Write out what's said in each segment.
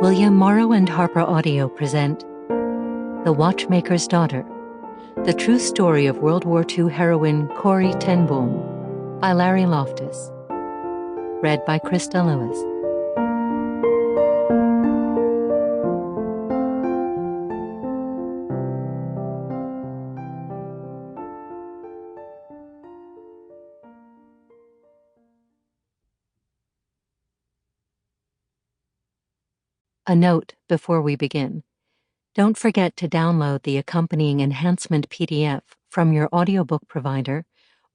William Morrow and HarperAudio present The Watchmaker's Daughter, the true story of World War II heroine Corrie ten Boom by Larry Loftis. Read by Christa Lewis. A note before we begin. Don't forget to download the accompanying enhancement PDF from your audiobook provider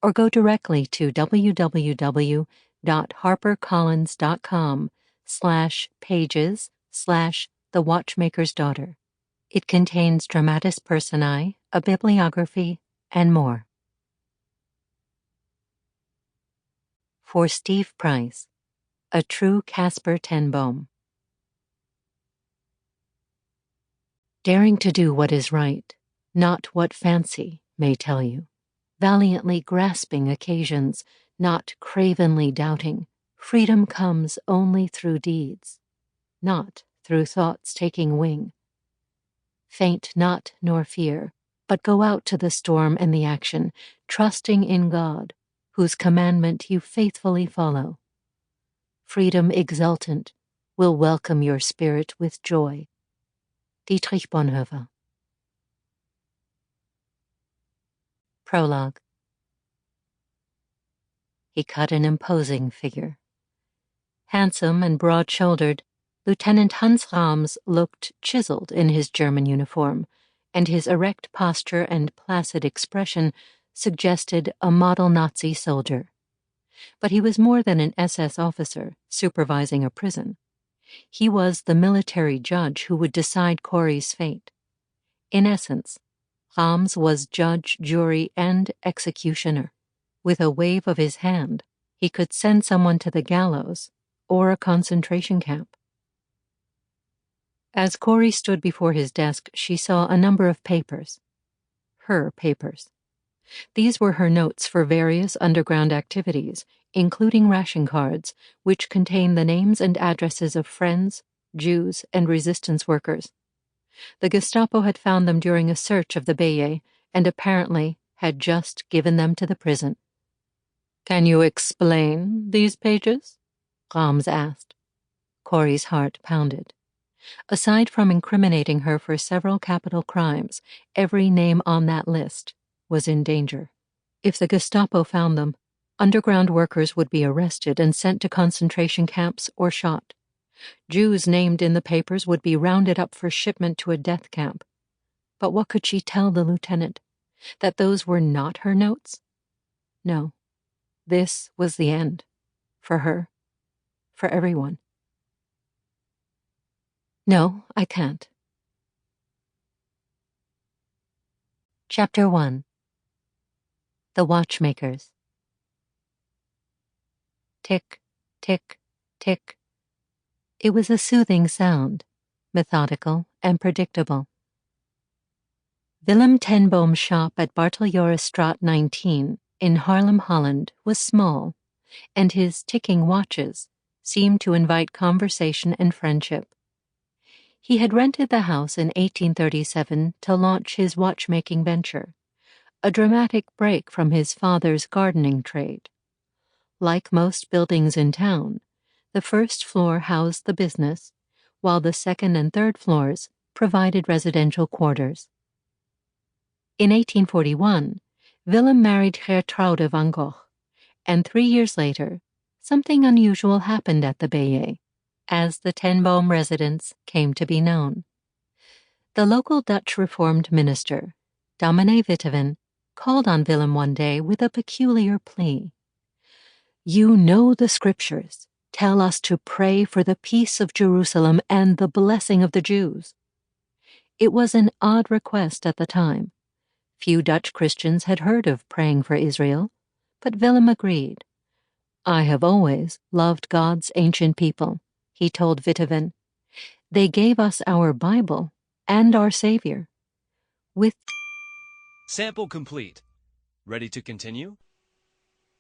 or go directly to www.harpercollins.com/pages/The Watchmaker's Daughter. It contains dramatis personae, a bibliography, and more. For Steve Price, a true Casper ten Boom. Daring to do what is right, not what fancy may tell you. Valiantly grasping occasions, not cravenly doubting. Freedom comes only through deeds, not through thoughts taking wing. Faint not nor fear, but go out to the storm and the action, trusting in God, whose commandment you faithfully follow. Freedom exultant will welcome your spirit with joy. Dietrich Bonhoeffer. Prologue. He cut an imposing figure. Handsome and broad-shouldered, Lieutenant Hans Rams looked chiseled in his German uniform, and his erect posture and placid expression suggested a model Nazi soldier. But he was more than an SS officer supervising a prison. He was the military judge who would decide Corrie's fate. In essence, Rams was judge, jury, and executioner. With a wave of his hand, he could send someone to the gallows or a concentration camp. As Corrie stood before his desk, she saw a number of papers. Her papers. These were her notes for various underground activities, including ration cards, which contained the names and addresses of friends, Jews, and resistance workers. The Gestapo had found them during a search of the WWII and apparently had just given them to the prison. "Can you explain these pages?" Rams asked. Corrie's heart pounded. Aside from incriminating her for several capital crimes, every name on that list was in danger. If the Gestapo found them, underground workers would be arrested and sent to concentration camps or shot. Jews named in the papers would be rounded up for shipment to a death camp. But what could she tell the lieutenant? That those were not her notes? No. This was the end. For her. For everyone. No, I can't. Chapter 1. The Watchmakers. Tick, tick, tick. It was a soothing sound, methodical and predictable. Willem ten Boom's shop at Barteljorisstraat 19 in Haarlem, Holland was small, and his ticking watches seemed to invite conversation and friendship. He had rented the house in 1837 to launch his watchmaking venture, a dramatic break from his father's gardening trade. Like most buildings in town, the first floor housed the business, while the second and third floors provided residential quarters. In 1841, Willem married Gertrude van Gogh, and 3 years later, something unusual happened at the WWII, as the ten Boom residence came to be known. The local Dutch Reformed minister, Dominee Witteveen, called on Willem one day with a peculiar plea. "You know the scriptures tell us to pray for the peace of Jerusalem and the blessing of the Jews." It was an odd request at the time. Few Dutch Christians had heard of praying for Israel, but Willem agreed. "I have always loved God's ancient people," he told Witteveen. "They gave us our Bible and our Savior." With Sample complete. Ready to continue?